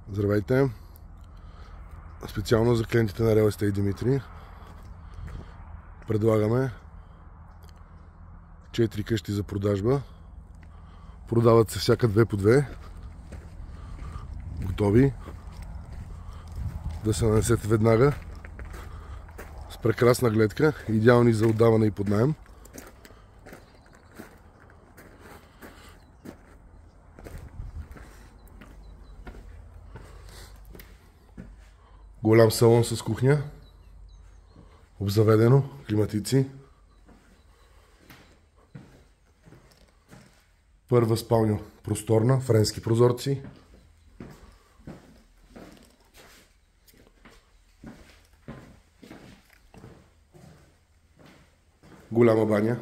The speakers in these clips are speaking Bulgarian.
Здравейте! Специално за клиентите на Real Estate Димитри предлагаме 4 къщи за продажба. Продават се всяка 2 по 2. Готови да се нанесете веднага, с прекрасна гледка, идеални за отдаване и под наем. Голям салон с кухня, обзаведено, климатици. Първа спалня просторна, френски прозорци. Голяма баня.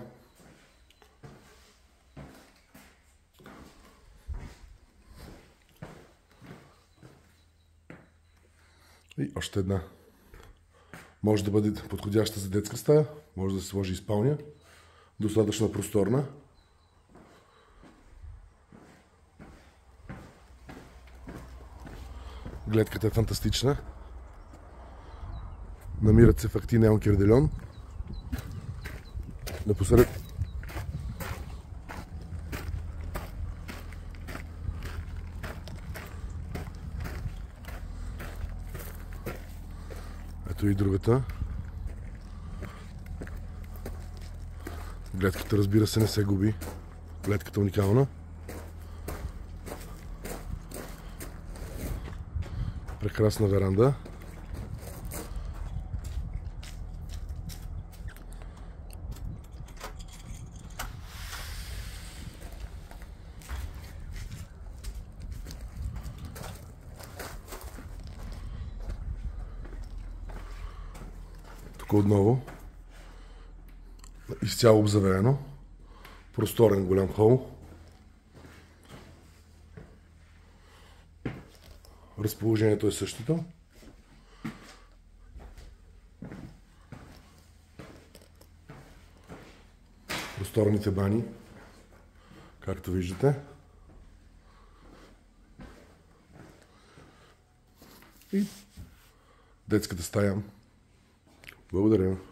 И още една. Може да бъде подходяща за детска стая, може да се сложи и спалня. Достатъчно просторна. Гледката е фантастична. Намират се в Актинеон Кирдельон. Напосред ето и другата. Гледката, разбира се, не се губи. Гледката уникална. Прекрасна веранда. Тук отново изцяло обзаведено. Просторен голям хол. Разположението е същото. Просторните бани, както виждате. И детската стая. Благодаря.